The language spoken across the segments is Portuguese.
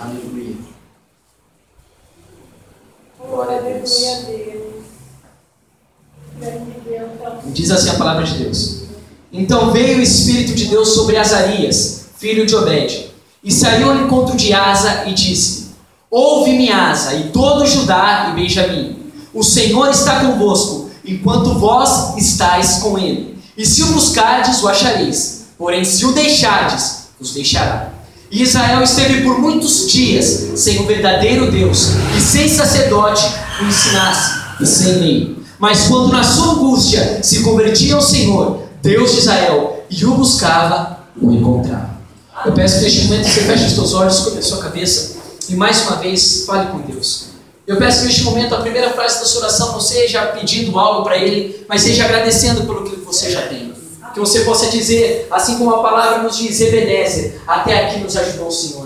Aleluia. Glória a Deus. Diz assim a palavra de Deus. Então veio o Espírito de Deus sobre Azarias, filho de Obed, e saiu ao encontro de Asa e disse: Ouve-me, Asa, e todo Judá e Benjamim. O Senhor está convosco, enquanto vós estáis com ele. E se o buscardes, o achareis. Porém, se o deixardes, os deixará. E Israel esteve por muitos dias sem o verdadeiro Deus, e sem sacerdote o ensinasse, e sem lei. Mas quando na sua angústia se convertia ao Senhor, Deus de Israel, e o buscava, o encontrava. Eu peço que neste momento você feche os seus olhos, escute a sua cabeça, e mais uma vez fale com Deus. Eu peço que neste momento a primeira frase da sua oração não seja pedindo algo para Ele, mas seja agradecendo pelo que você já tem. Que você possa dizer, assim como a palavra nos diz, Ebenezer, até aqui nos ajudou o Senhor.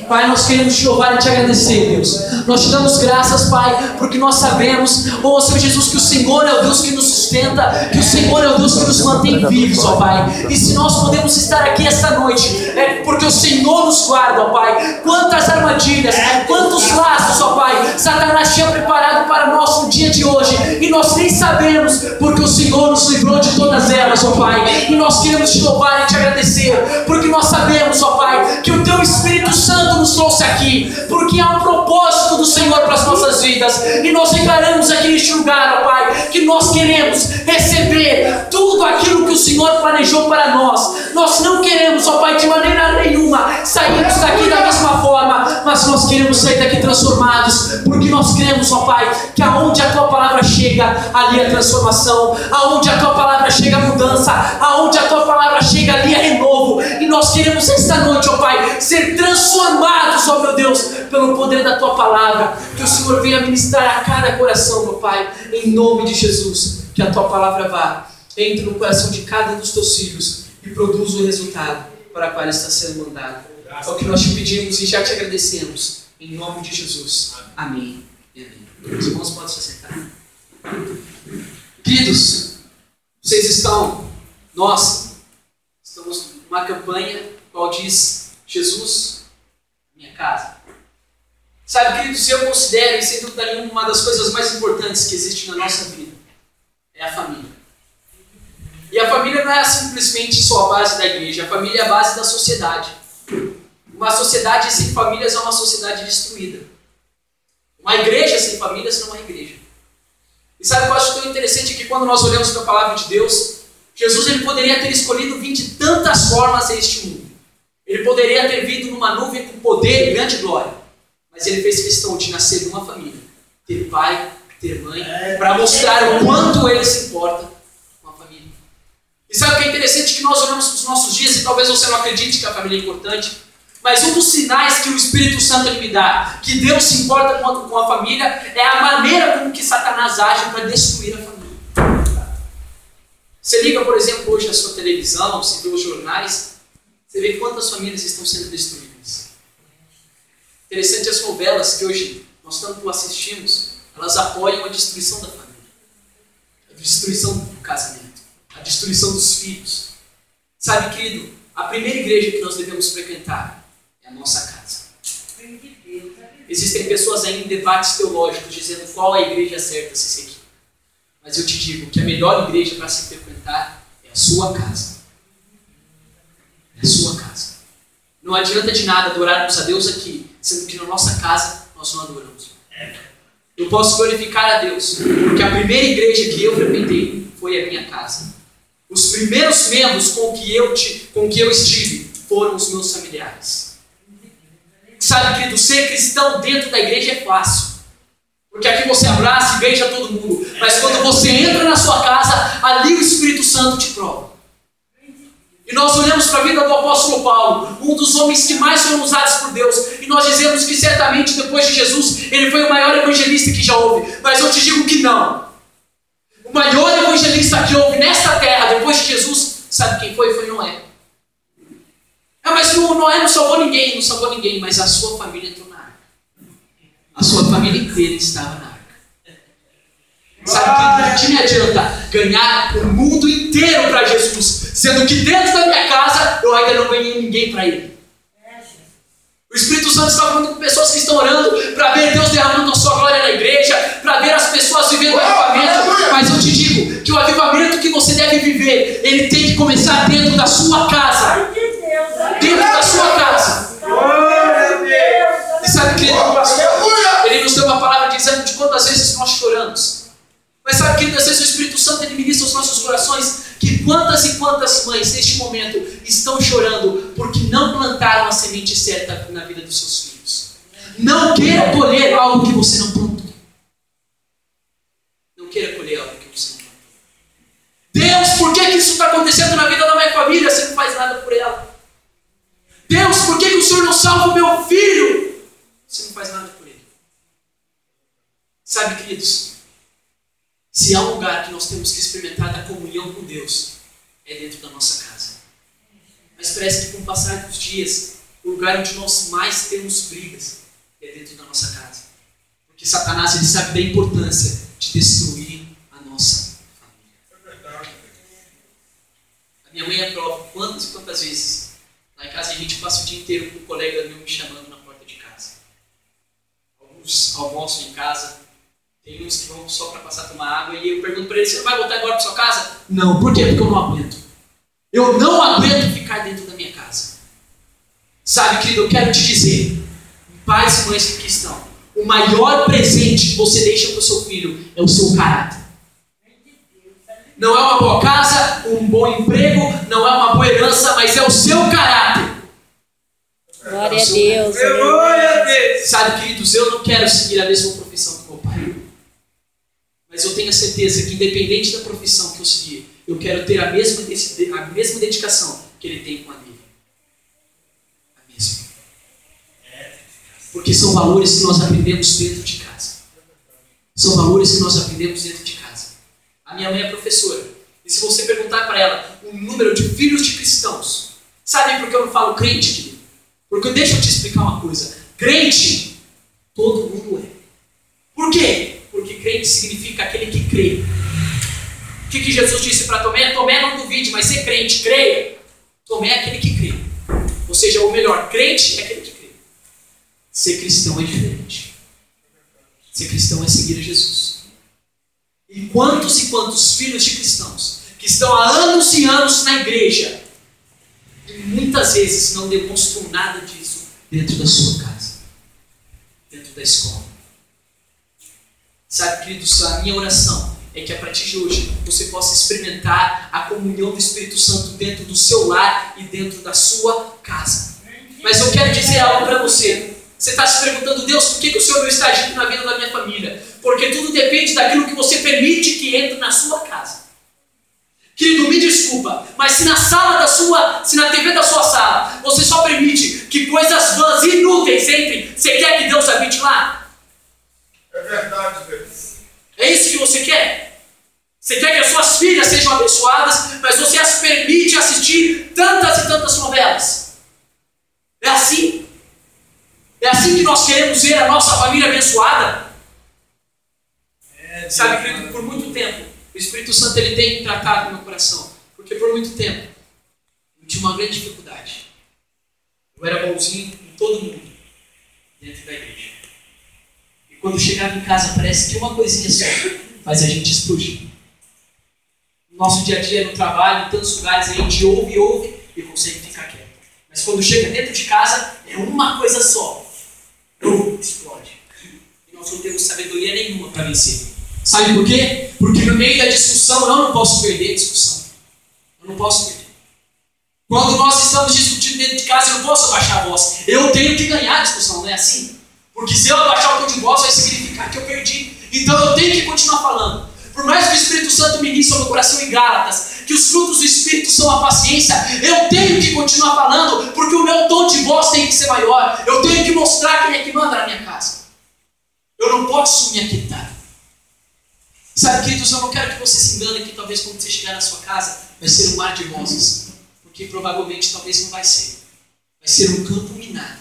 Pai, nós queremos te louvar e te agradecer, Deus. Nós te damos graças, Pai, porque nós sabemos, ó Senhor Jesus, que o Senhor é o Deus que nos sustenta, que o Senhor é o Deus que nos mantém vivos, ó Pai. E se nós podemos estar aqui esta noite, é porque o Senhor nos guarda, ó Pai. Quantas armadilhas, quantos laços, ó Pai, Satanás tinha preparado para nós no dia de hoje, e nós nem sabemos, porque o Senhor nos livrou de todas elas, ó Pai. E nós queremos te louvar e te agradecer, porque nós sabemos, ó Pai, que o Teu Espírito Santo nos trouxe aqui, porque há um propósito do Senhor para as nossas vidas, e nós declaramos aqui neste lugar, ó Pai, que nós queremos receber tudo aquilo que o Senhor planejou para nós. Nós não queremos, ó Pai, de maneira nenhuma sairmos daqui da mesma forma, mas nós queremos sair daqui transformados, porque nós cremos, ó Pai, que aonde a Tua palavra chega, ali é transformação, aonde a Tua palavra chega, mudança, aonde a Tua palavra chega, ali é renovo, e nós queremos esta noite, ó Pai, ser transformados, ó meu Deus, pelo poder da Tua palavra. Que o Senhor venha ministrar a cada coração, meu Pai, em nome de Jesus. Que a Tua palavra vá, entre no coração de cada um dos Teus filhos e produza o resultado para o qual está sendo mandado. É o que nós te pedimos e já te agradecemos, em nome de Jesus. Amém e amém. Os irmãos podem se assentar. Queridos, nós estamos numa campanha qual diz: Jesus, minha casa. Sabe, queridos, eu considero, e sem dúvida nenhuma, uma das coisas mais importantes que existe na nossa vida é a família. E a família não é simplesmente só a base da igreja, a família é a base da sociedade. Uma sociedade sem famílias é uma sociedade destruída. Uma igreja sem famílias não é uma igreja. E sabe o que eu acho tão interessante? Que quando nós olhamos para a palavra de Deus, Jesus ele poderia ter escolhido vir de tantas formas a este mundo. Ele poderia ter vindo numa nuvem com poder e grande glória. Mas ele fez questão de nascer numa família, ter pai, ter mãe, para mostrar o quanto ele se importa com a família. E sabe o que é interessante? Que nós olhamos para os nossos dias, e talvez você não acredite que a família é importante, mas um dos sinais que o Espírito Santo me dá, que Deus se importa com a família, é a maneira como que Satanás age para destruir a família. Você liga, por exemplo, hoje a sua televisão, você vê os jornais, você vê quantas famílias estão sendo destruídas. Interessante as novelas que hoje nós tanto assistimos, elas apoiam a destruição da família, a destruição do casamento, a destruição dos filhos. Sabe, querido, a primeira igreja que nós devemos frequentar é a nossa casa. Existem pessoas ainda em debates teológicos dizendo qual é a igreja certa a se seguir. Mas eu te digo que a melhor igreja para se frequentar é a sua casa. É a sua casa. Não adianta de nada adorarmos a Deus aqui, sendo que na nossa casa nós não adoramos. Eu posso glorificar a Deus, porque a primeira igreja que eu frequentei foi a minha casa. Os primeiros membros com que eu estive foram os meus familiares. Sabe, querido, ser cristão dentro da igreja é fácil. Porque aqui você abraça e beija todo mundo. Mas quando você entra na sua casa, ali o Espírito Santo te prova. E nós olhamos para a vida do apóstolo Paulo, um dos homens que mais foram usados por Deus, e nós dizemos que certamente depois de Jesus, ele foi o maior evangelista que já houve. Mas eu te digo que não. O maior evangelista que houve nesta terra, depois de Jesus, sabe quem foi? Foi Noé. Mas Noé não salvou ninguém, mas a sua família entrou na arca. A sua família inteira estava na arca. Sabe que me adianta ganhar o mundo inteiro para Jesus, sendo que dentro da minha casa eu ainda não ganhei ninguém para Ele. O O Espírito Santo está falando com pessoas que estão orando para ver Deus derramando a sua glória na igreja, para ver as pessoas vivendo o avivamento. Mas eu te digo que o avivamento que você deve viver, ele tem que começar dentro da sua casa. Dentro da sua casa. E sabe, querido pastor, ele nos deu uma palavra dizendo de quantas vezes nós choramos. Mas sabe, querido, às vezes o Espírito Santo ele ministra os nossos corações que quantas e quantas mães neste momento estão chorando porque não plantaram a semente certa na vida dos seus filhos. Não queira colher algo que você não plantou. Não queira colher algo que você não plantou. Deus, por que isso está acontecendo na vida da minha família? Você não faz nada por ela. Deus, por que o Senhor não salva o meu filho? Você não faz nada por ele. Sabe, queridos, se há um lugar que nós temos que experimentar da comunhão com Deus, é dentro da nossa casa. Mas parece que com o passar dos dias, o lugar onde nós mais temos brigas é dentro da nossa casa. Porque Satanás ele sabe da importância de destruir a nossa família. A minha mãe aprova quantas e quantas vezes. Lá em casa a gente passa o dia inteiro com um colega meu me chamando na porta de casa. Alguns almoçam em casa. Tem uns que vão só para passar a tomar água e eu pergunto para ele, você não vai voltar agora para sua casa? Não, por quê? Porque eu não aguento. Eu não aguento ficar dentro da minha casa. Sabe, querido, eu quero te dizer, pais e mães que aqui estão, o maior presente que você deixa para o seu filho é o seu caráter. Não é uma boa casa, um bom emprego, não é uma boa herança, mas é o seu caráter. Glória a Deus. Glória a Deus. Sabe, queridos, eu não quero seguir a mesma profissão que meu pai. Mas eu tenho a certeza que, independente da profissão que eu seguir, eu quero ter a mesma dedicação que ele tem com a dele. A mesma. Porque são valores que nós aprendemos dentro de casa. São valores que nós aprendemos dentro de casa. A minha mãe é professora. E se você perguntar para ela o número de filhos de cristãos, sabe por que eu não falo crente, querido? Porque deixa eu te explicar uma coisa. Crente, todo mundo é. Por quê? Porque crente significa aquele que crê. O que Jesus disse para Tomé? Tomé, não duvide, mas ser crente, creia. Tomé é aquele que crê. Ou seja, o melhor, crente é aquele que crê. Ser cristão é diferente. Ser cristão é seguir a Jesus. E quantos filhos de cristãos que estão há anos e anos na igreja e muitas vezes não demonstram nada disso dentro da sua casa, dentro da escola. Sabe, queridos, a minha oração é que a partir de hoje você possa experimentar a comunhão do Espírito Santo dentro do seu lar e dentro da sua casa. Mas eu quero dizer algo para você. Você está se perguntando, Deus, por que o Senhor não está agindo na vida da minha família? Porque tudo depende daquilo que você permite que entre na sua casa. Querido, me desculpa, mas se na TV da sua sala, você só permite que coisas vãs e inúteis entrem, você quer que Deus habite lá? É verdade, Deus. É isso que você quer? Você quer que as suas filhas sejam abençoadas, mas você as permite assistir tantas e tantas novelas? É assim? É assim que nós queremos ver a nossa família abençoada? Sabe, querido, por muito tempo, o Espírito Santo ele tem tratado no meu coração. Porque por muito tempo, eu tinha uma grande dificuldade. Eu era bonzinho com todo mundo dentro da igreja. E quando chegava em casa, parece que uma coisinha só faz a gente explodir. No nosso dia a dia, no trabalho, em tantos lugares, a gente ouve e consegue ficar quieto. Mas quando chega dentro de casa, é uma coisa só. Explode. E nós não temos sabedoria nenhuma para vencer. Sabe por quê? Porque no meio da discussão eu não posso perder a discussão. Eu não posso perder. Quando nós estamos discutindo dentro de casa, eu não posso abaixar a voz. Eu tenho que ganhar a discussão, não é assim? Porque se eu abaixar o tom de voz, vai significar que eu perdi. Então eu tenho que continuar falando. Por mais que o Espírito Santo ministre no coração em Gálatas, que os frutos do Espírito são a paciência, eu tenho que continuar falando, porque o meu tom de voz tem que ser maior. Eu tenho que mostrar quem é que manda na minha casa. Eu não posso me aquietar. Sabe, queridos, eu não quero que você se engane que talvez quando você chegar na sua casa, vai ser um mar de rosas. Porque provavelmente talvez não vai ser. Vai ser um campo minado.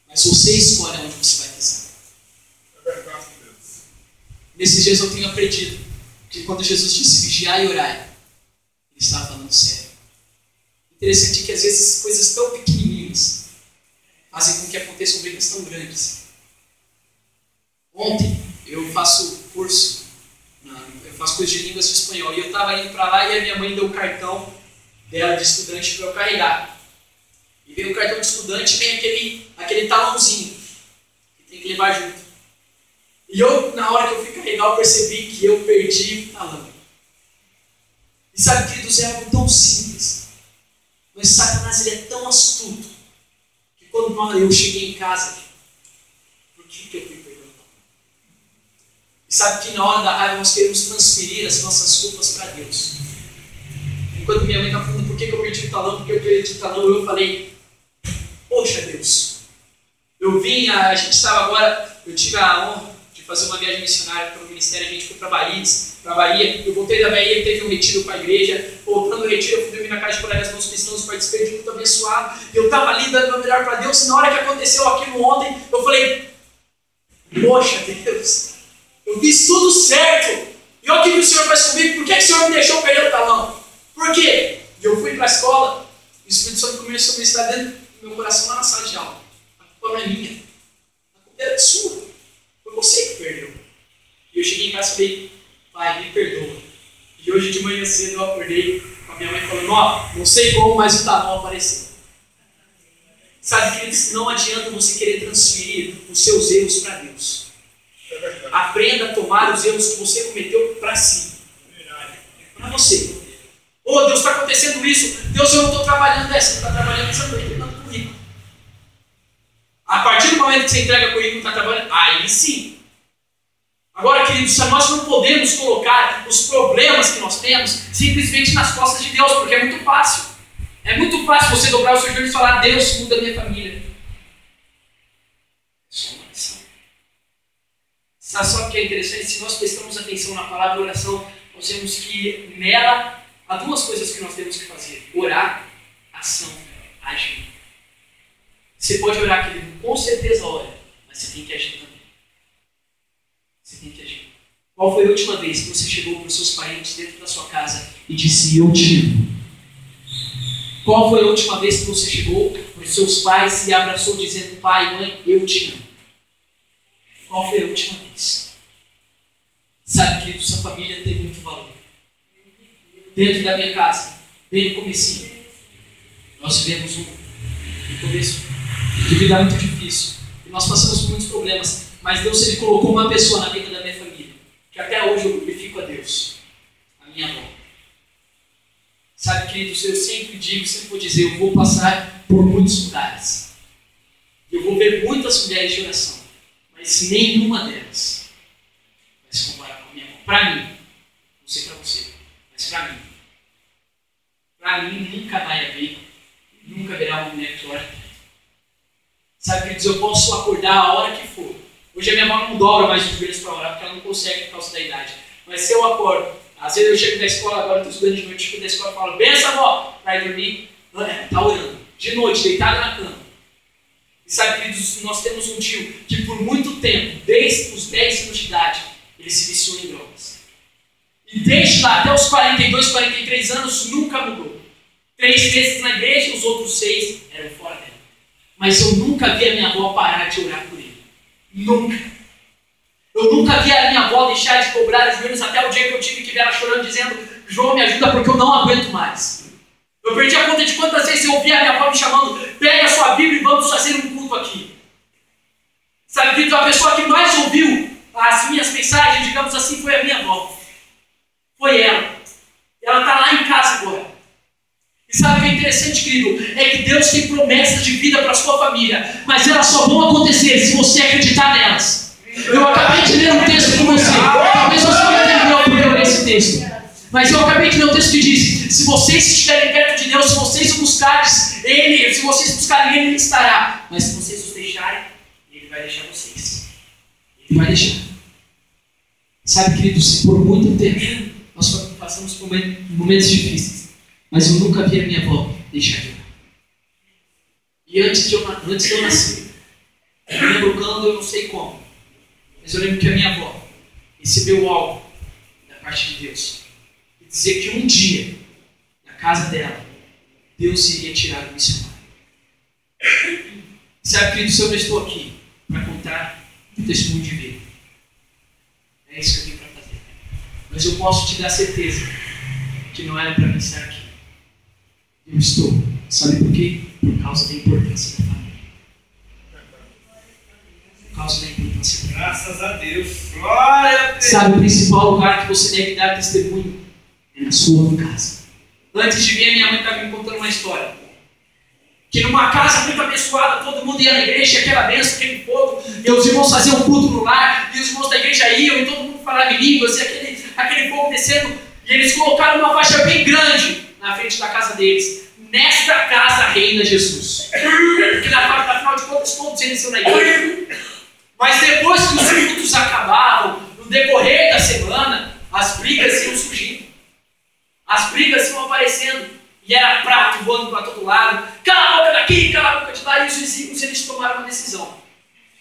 Mas você escolhe onde você vai pisar. É verdade, Deus. Nesses dias eu tenho aprendido que quando Jesus disse vigiar e orar, ele estava falando sério. Interessante que às vezes coisas tão pequenininhas fazem com que aconteçam brigas tão grandes. Ontem eu faço curso, eu faço curso de línguas de espanhol, e eu estava indo para lá e a minha mãe deu o cartão dela de estudante para eu carregar. E veio o cartão de estudante e vem aquele talãozinho que tem que levar junto. E eu, na hora que eu fui carregar, eu percebi que eu perdi o talão. E sabe, queridos, é algo tão simples. Mas Satanás, ele é tão astuto que quando eu cheguei em casa, por que eu fui perder o talão? E sabe que na hora da raiva nós queremos transferir as nossas culpas para Deus. Enquanto minha mãe está falando por que eu perdi o talão, porque eu perdi o talão, eu falei, poxa Deus, a gente estava agora, eu tive a honra de fazer uma viagem missionária para o ministério, a gente foi para Bahia, eu voltei da Bahia, teve um retiro com a igreja, voltando do retiro eu fui dormir na casa de colegas meus cristãos, participei de um culto abençoado, eu estava ali dando o meu melhor para Deus, e na hora que aconteceu aquilo ontem, eu falei, poxa Deus, eu fiz tudo certo, e olha o que o Senhor faz comigo, por que o Senhor me deixou perder o talão? Por quê? E eu fui para a escola, e o Espírito Santo começou a me estar dentro do meu coração lá na sala de aula. A culpa não é minha, a culpa é sua, foi você que perdeu. E eu cheguei em casa e falei, pai, me perdoa. E hoje de manhã cedo eu acordei com a minha mãe falando, não sei como, mas o talão apareceu. Sabe, queridos, não adianta você querer transferir os seus erros para Deus. Aprenda a tomar os erros que você cometeu para si. Para você. Oh, Deus, está acontecendo isso. Deus, eu não estou trabalhando. Você não está trabalhando, você não está entregando currículo. A partir do momento que você entrega o currículo e está trabalhando, aí sim. Agora, queridos, nós não podemos colocar os problemas que nós temos simplesmente nas costas de Deus, porque é muito fácil. É muito fácil você dobrar o seu joelho e falar, Deus, muda a minha família. É só uma oração. Sabe só o que é interessante? Se nós prestamos atenção na palavra oração, nós vemos que nela há duas coisas que nós temos que fazer. Orar, ação, agir. Você pode orar, querido, com certeza ora, mas você tem que agir também. Você tem que agir. Qual foi a última vez que você chegou para os seus parentes dentro da sua casa e disse, eu te amo? Qual foi a última vez que você chegou para os seus pais e abraçou dizendo, pai, mãe, eu te amo? Qual foi a última vez? Sabe, querido, sua família tem muito valor. Dentro da minha casa, bem no comecinho, nós vivemos um começo de vida muito difícil. E nós passamos por muitos problemas. Mas Deus, Ele colocou uma pessoa na vida da minha família, que até hoje eu glorifico a Deus. A minha avó. Sabe, queridos, eu sempre digo, sempre vou dizer, eu vou passar por muitos lugares. Eu vou ver muitas mulheres de oração. Mas nenhuma delas vai se comparar com a minha avó. Para mim, não sei para você, mas para mim nunca vai haver, nunca haverá uma mulher que ora. Sabe, queridos, eu posso acordar a hora que for. Hoje a minha avó não dobra mais os joelhos para orar, porque ela não consegue por causa da idade. Mas se eu acordo, às vezes eu chego da escola, agora eu estou estudando de noite, chego da escola e falo, benção, avó, vai dormir, está orando, de noite, deitada na cama. E sabe, queridos, nós temos um tio que por muito tempo, desde os 10 anos de idade, ele se viciou em drogas. E desde lá até os 42, 43 anos, nunca mudou. 3 meses na igreja, os outros 6 eram fora dela. Mas eu nunca vi a minha avó parar de orar por ele. Nunca. Eu nunca vi a minha avó deixar de dobrar os joelhos até o dia que eu tive que ver ela chorando, dizendo, João, me ajuda porque eu não aguento mais. Eu perdi a conta de quantas vezes eu ouvi a minha avó me chamando, pega a sua Bíblia e vamos fazer um culto aqui. Sabe, querido, a pessoa que mais ouviu as minhas mensagens, digamos assim, foi a minha avó. Foi ela. Ela está lá em casa agora. E sabe o que é interessante, querido? É que Deus tem promessas de vida para a sua família, mas elas só vão acontecer se você acreditar nelas. Eu acabei de ler um texto com você. Talvez você não entendeu porque eu li esse texto. Mas eu acabei de ler um texto que diz, se vocês estiverem perto de Deus, se vocês o buscarem Ele, se vocês buscarem Ele, Ele estará. Mas se vocês os deixarem, Ele vai deixar vocês. Ele vai deixar. Sabe, queridos, por muito tempo nós passamos por momentos difíceis. Mas eu nunca vi a minha avó deixar de orar. E antes de eu nascer, eu lembro quando, eu não sei como, mas eu lembro que a minha avó recebeu algo da parte de Deus. E dizer que um dia, na casa dela, Deus iria tirar o missionário. Sabe, queridos, eu não estou aqui para contar o testemunho de vida. É isso que eu vim para fazer. Mas eu posso te dar certeza que não era para mim estar aqui. Eu estou. Sabe por quê? Por causa da importância da família. Por causa da importância da família. Graças a Deus. Glória a Deus. Sabe, o principal lugar que você deve dar testemunho é na sua casa. Antes de vir, minha mãe estava me contando uma história. Que numa casa muito abençoada, todo mundo ia na igreja, aquela bênção, aquele fogo, e os irmãos faziam um culto no lar, e os irmãos da igreja iam, e todo mundo falava em línguas, e aquele fogo descendo, e eles colocaram uma faixa bem grande na frente da casa deles. Nesta casa reina Jesus. Porque afinal de contas, todos eles são na igreja. Mas depois que os cultos acabavam, no decorrer da semana, as brigas iam surgindo. As brigas iam aparecendo. E era prato voando para todo lado. Cala a boca daqui, cala a boca de lá. E os vizinhos, eles tomaram uma decisão.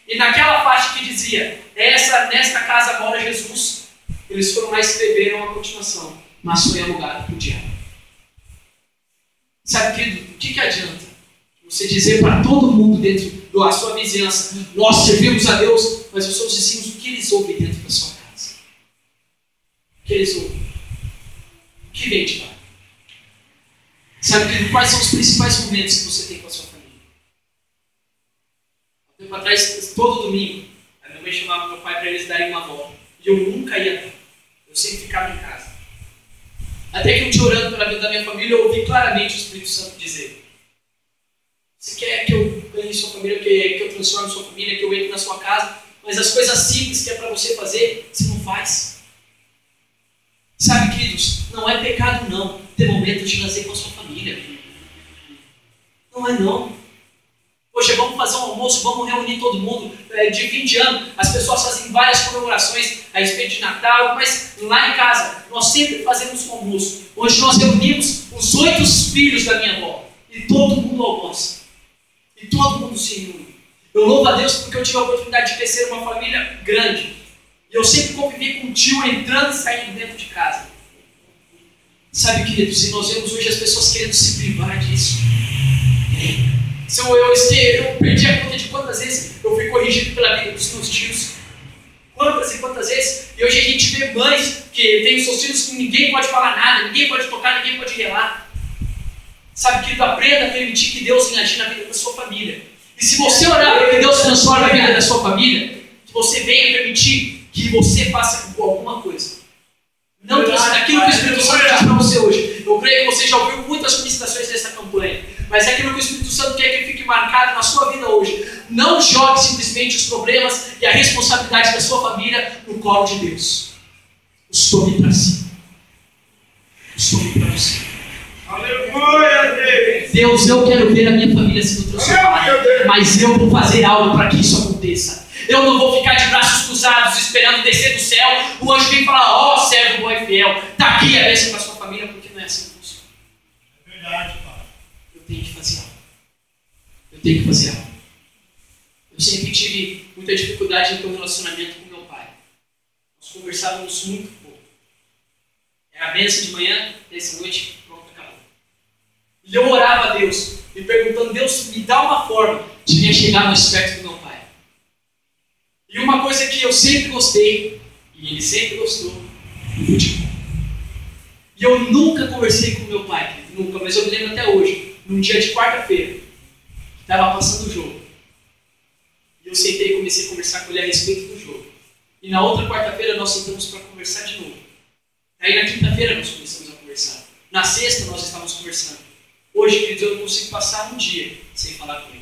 E naquela faixa que dizia, nesta casa mora Jesus, eles foram lá e escreveram a continuação. Mas foi alugado para o diabo. Sabe, querido, o que adianta você dizer para todo mundo dentro da sua vizinhança, nós servimos a Deus, mas os seus vizinhos, o que eles ouvem dentro da sua casa? O que eles ouvem? O que vem de lá? Sabe, querido, quais são os principais momentos que você tem com a sua família? Há tempo atrás, todo domingo, a minha mãe chamava meu pai para eles darem uma volta. E eu nunca ia dar. Eu sempre ficava em casa. Até que um dia, orando pela vida da minha família, eu ouvi claramente o Espírito Santo dizer: você quer que eu ganhe sua família, que eu transforme sua família, que eu entre na sua casa, mas as coisas simples que é para você fazer, você não faz. Sabe, queridos, não é pecado não ter momento de lazer com a sua família. Não é não. Poxa, vamos fazer um almoço, vamos reunir todo mundo. De fim de ano, as pessoas fazem várias comemorações a respeito de Natal, mas lá em casa, nós sempre fazemos um almoço. Hoje nós reunimos os 8 filhos da minha avó. E todo mundo almoça. E todo mundo se reúne. Eu louvo a Deus porque eu tive a oportunidade de crescer uma família grande. E eu sempre convivi com um tio entrando e saindo dentro de casa. Sabe, queridos, e nós vemos hoje as pessoas querendo se privar disso. Eu perdi a conta de quantas vezes eu fui corrigido pela vida dos meus tios. Quantas e quantas vezes. E hoje a gente vê mães que têm os seus filhos que ninguém pode falar nada, ninguém pode tocar, ninguém pode relar. Sabe, querido, aprenda a permitir que Deus venha agir na vida da sua família. E se você orar para que Deus transforme a vida da sua família, que você venha permitir que você faça alguma coisa. Não aquilo que o Espírito Santo diz para você hoje. Eu creio que você já ouviu muitas ministrações dessa campanha. Mas é aquilo que o Espírito Santo quer que fique marcado na sua vida hoje. Não jogue simplesmente os problemas e a responsabilidade da sua família no colo de Deus. Os tome para si. Os tome para você. Aleluia, Deus, eu quero ver a minha família sendo transformada. Mas eu vou fazer algo para que isso aconteça. Eu não vou ficar de braços cruzados esperando descer do céu. O anjo vem falar: ó, servo bom e fiel, está aqui a bênção para a sua família, porque não é assim que funciona. É verdade, pai. Eu tenho que fazer algo. Eu tenho que fazer algo. Eu sempre tive muita dificuldade em ter um relacionamento com meu pai. Nós conversávamos muito pouco. Era a bênção de manhã, dessa noite, pronto, acabou. E eu orava a Deus, me perguntando: Deus, me dá uma forma de me chegar mais perto do meu pai. E uma coisa que eu sempre gostei, e ele sempre gostou, do futebol. E eu nunca conversei com meu pai, nunca, mas eu me lembro até hoje, num dia de quarta-feira, que estava passando o jogo. E eu sentei e comecei a conversar com ele a respeito do jogo. E na outra quarta-feira nós sentamos para conversar de novo. Aí na quinta-feira nós começamos a conversar. Na sexta nós estávamos conversando. Hoje, queridos, eu não consigo passar um dia sem falar com ele.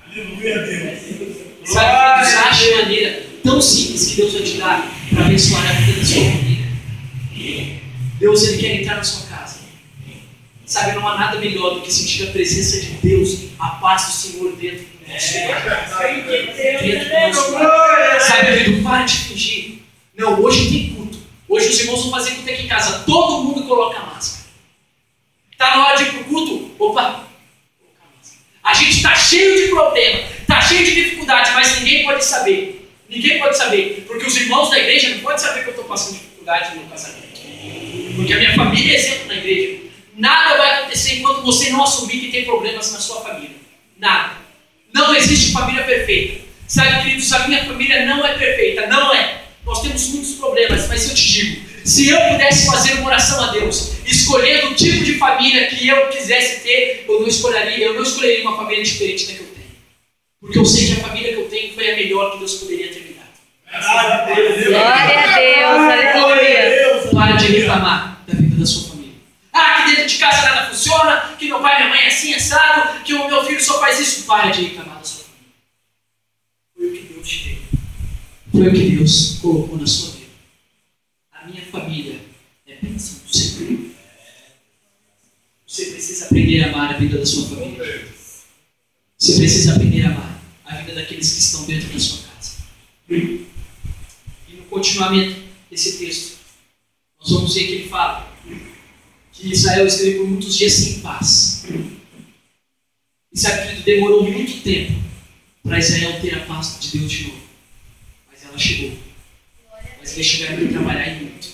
Aleluia, Deus. Sabe, você acha de maneira tão simples que Deus vai te dar para abençoar a vida da sua família. Deus, Ele quer entrar na sua casa. Sabe, não há nada melhor do que sentir a presença de Deus, a paz do Senhor dentro do nosso lar. Sabe, querido, para de fingir. Não, hoje tem culto. Hoje os irmãos vão fazer culto aqui em casa. Todo mundo coloca a máscara. Está na hora de ir para o culto? Opa! A gente está cheio de problema, está cheio de dificuldade, mas ninguém pode saber. Ninguém pode saber, porque os irmãos da igreja não podem saber que eu estou passando dificuldade no meu casamento. Porque a minha família é exemplo na igreja. Nada vai acontecer enquanto você não assumir que tem problemas na sua família. Nada. Não Não existe família perfeita. Sabe, queridos, a minha família não é perfeita, não é. Nós temos muitos problemas, mas eu te digo, se eu pudesse fazer uma oração a Deus, escolhendo o tipo de família que eu quisesse ter, eu não escolheria uma família diferente da que eu tenho. Porque eu sei que a família que eu tenho foi a melhor que Deus poderia ter me dado. Glória a Deus, aleluia. Para de reclamar da vida da sua família. Ah, que dentro de casa nada funciona, que meu pai e minha mãe é assim, assado, que o meu filho só faz isso. Para de reclamar da sua família. Foi o que Deus te deu. Foi o que Deus colocou na sua vida. A minha família é bênção do Senhor. Você precisa aprender a amar a vida da sua família. Você precisa aprender a amar a vida daqueles que estão dentro da sua casa. E no continuamento desse texto, nós vamos ver que ele fala que Israel esteve por muitos dias sem paz. E sabe que demorou muito tempo para Israel ter a paz de Deus de novo. Mas ela chegou. Mas eles tiveram que trabalhar em muito.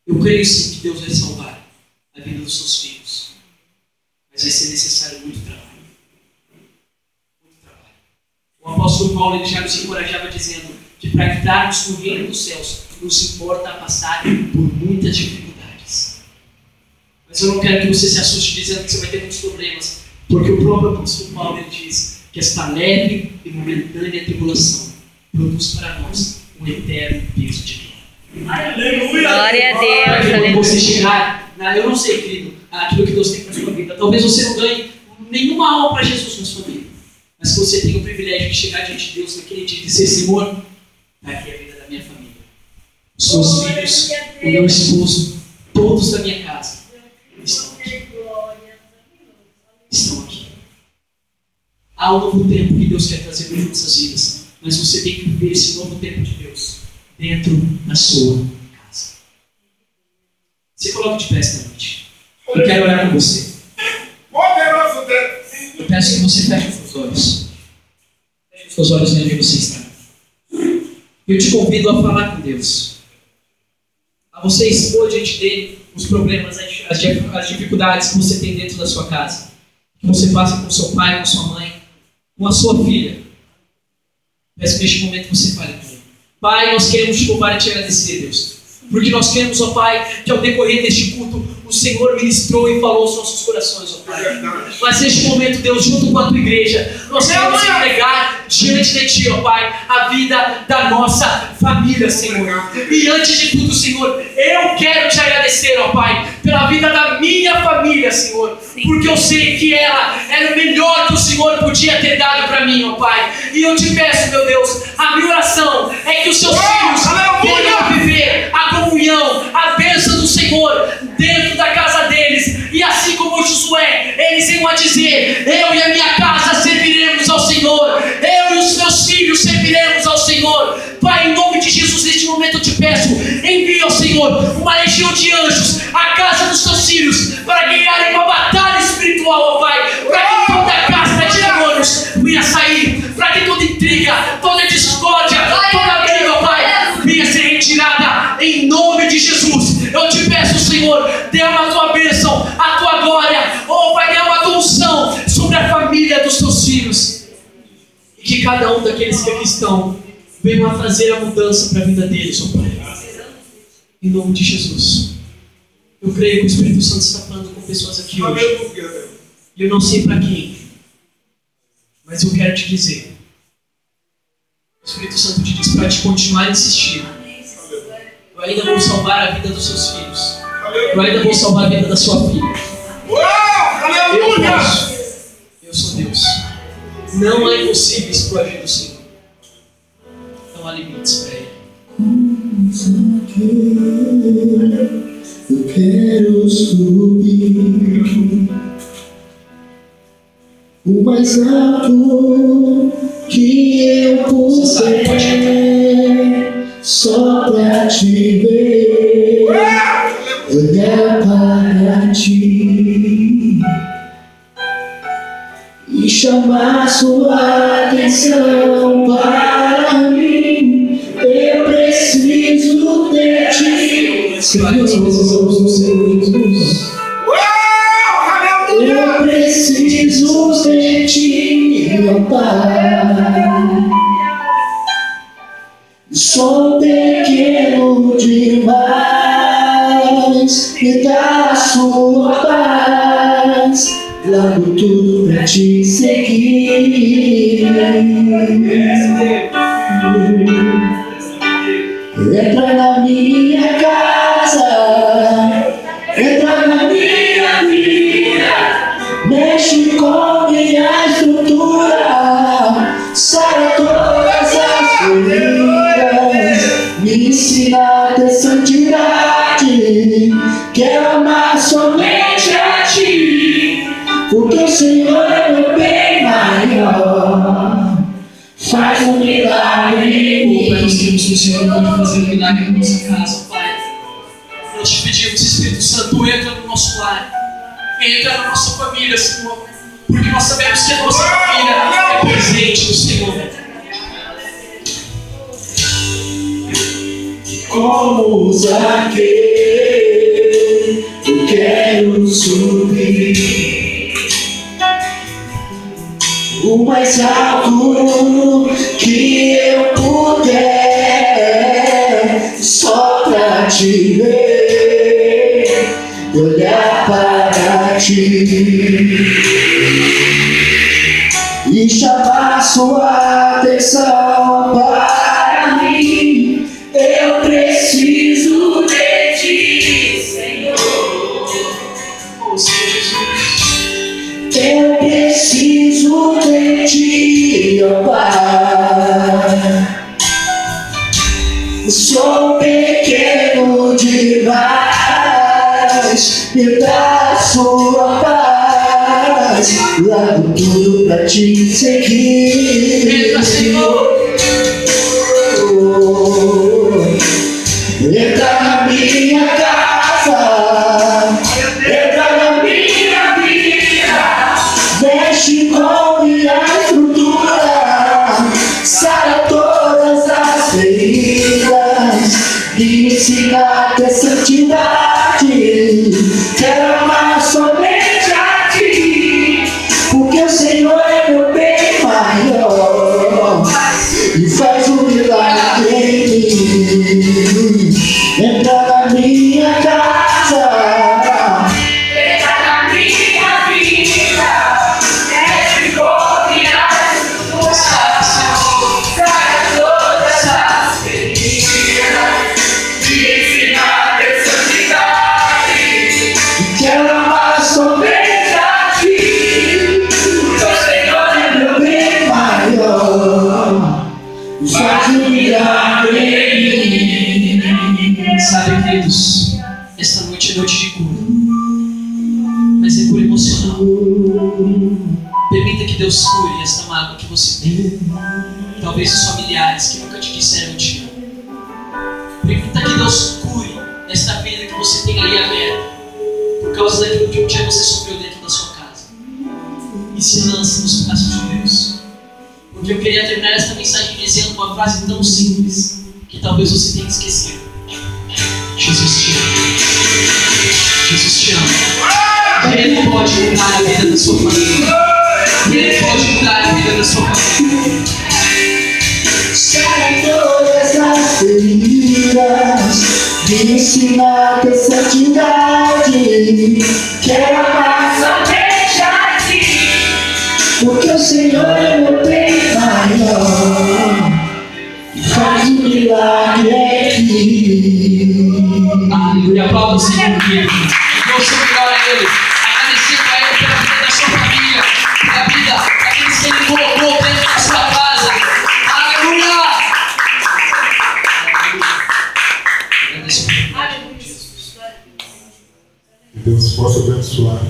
Eu creio sim que Deus vai salvar a vida dos seus filhos. Mas vai ser necessário muito trabalho. Muito trabalho. O apóstolo Paulo ele já nos encorajava dizendo que para entrarmos no reino dos céus nos importa passar por muitas dificuldades. Mas eu não quero que você se assuste dizendo que você vai ter muitos problemas, porque o próprio apóstolo Paulo ele diz que esta leve e momentânea tribulação produz para nós um eterno peso de glória. Glória a Deus, Quando você aleluia. chegar, eu não sei, querido, aquilo que Deus tem para a sua vida. Talvez você não ganhe nenhuma alma para Jesus na sua vida, mas que você tenha o privilégio de chegar diante de Deus naquele dia e dizer: Senhor, está aqui a vida da minha família, os meus filhos, o meu esposo, todos da minha casa estão aqui. Estão aqui. Há um novo tempo que Deus quer trazer para as nossas vidas, mas você tem que viver esse novo tempo de Deus dentro da sua casa. Se coloque de pé esta noite. Eu quero orar com você. Eu peço que você feche os seus olhos. Feche os seus olhos onde você está. Eu te convido a falar com Deus. A você expor diante dele os problemas, as dificuldades que você tem dentro da sua casa. Que você passa com seu pai, com sua mãe, com a sua filha. Peço que neste momento você fale com ele. Pai, nós queremos te louvar e te agradecer, Deus. Porque nós queremos, ó Pai, que ao decorrer deste culto, o Senhor ministrou e falou aos nossos corações, ó Pai. Mas neste momento, Deus, junto com a tua igreja, nós queremos entregar diante de Ti, ó Pai, a vida da nossa família, Senhor. E antes de tudo, Senhor, eu quero te agradecer, ó Pai, pela vida da minha família, Senhor. Porque eu sei que ela era o melhor que o Senhor podia ter dado para mim, ó Pai. E eu te peço, meu Deus, a minha oração é que os seus filhos venham viver a comunhão, a bênção do Senhor dentro da casa deles. E assim como Josué, eles venham a dizer: eu e a minha casa serviremos ao Senhor. Eu e os meus filhos serviremos ao Senhor. Pai, em nome de Jesus, neste momento eu te peço, envia ao Senhor uma legião de anjos à casa dos teus filhos, para guiarem uma batalha espiritual, ó Pai, para que toda casca de demônios venha sair, para que toda intriga, toda discórdia, toda briga, ó Pai, venha ser retirada em nome de Jesus. Eu te peço, Senhor, derrama a tua bênção, a tua glória, ó Pai, derrama a tua unção sobre a família dos teus filhos, e que cada um daqueles que aqui estão venham a trazer a mudança para a vida deles, ó Pai, em nome de Jesus. Eu creio que o Espírito Santo está falando com pessoas aqui hoje. E eu não sei para quem, mas eu quero te dizer. O Espírito Santo te diz para te continuar insistindo. Eu ainda vou salvar a vida dos seus filhos. Eu ainda vou salvar a vida da sua filha. Eu posso. Eu sou Deus. Não há impossíveis para o agir do Senhor. Não há limites para Ele. Eu quero subir o mais alto que eu puder, só pra te ver, olhar para ti e chamar sua atenção para mim. Eu preciso de ti. Senhor, nós precisamos do Senhor Jesus. Eu preciso de ti. Pai. Sou pequeno demais, me dá a sua paz, largo tudo pra te seguir. Entra na minha casa, entra na minha vida, mexe com minha estrutura, sara todas as feridas, me ensina a ter santidade, quero amar somente a ti, porque o Senhor é meu bem maior. Faz um milagre em mim. Pai, nós queremos que o Senhor pode fazer um milagre na nossa casa, Pai. Nós te pedimos, Espírito Santo, entra no nosso lar, entra na nossa família, Senhor, porque nós sabemos que a nossa família é presente do Senhor. Como Zaqueu, eu quero subir o mais alto que eu puder, só pra te ver, olhar para ti e chamar sua atenção para mim. Eu preciso de ti, Senhor. Oh, Senhor Jesus. Eu preciso de ti, ó Pai. Sou pequeno demais, me dá a sua paz, largo tudo pra te seguir. Entra, Senhor. Entra na minha casa, entra na minha vida, mexe com minha estrutura, sara todas as feridas, me ensina a ter santidade, quero amar somente a ti, porque o Senhor é meu bem maior, e faz um milagre em mim. Entra na minha casa, entra na minha vida, mexe com minha estrutura, sara todas as feridas, me ensina a ter santidade, quero amar somente a ti, porque o Senhor é meu bem maior, faz um milagre em mim. Sabe, queridos, esta noite é noite de cura, mas é cura emocional. Permita que Deus cure esta mágoa que você tem. Talvez os familiares que nunca te disseram eu te amo. Permita que Deus cure esta ferida que você tem ali aberta, por causa daquilo que um dia você sofreu dentro da sua casa. E se lance nos braços de Deus. Porque eu queria terminar esta mensagem dizendo uma frase tão simples que talvez você tenha esquecido. Jesus te ama. Jesus te ama. Ele pode mudar a vida da sua família. Ele pode mudar a vida da sua família. Sara todas as feridas, me ensina a ter santidade, quero amar somente a ti, porque o Senhor é meu bem maior, faz um milagre aqui. Aleluia, aplauda o Senhor comigo. Dê o seu melhor a Ele, agradecendo a Ele pela vida da sua família, pela vida daqueles que Ele colocou dentro da sua casa. Aleluia! Agradeço. Que Deus possa abençoar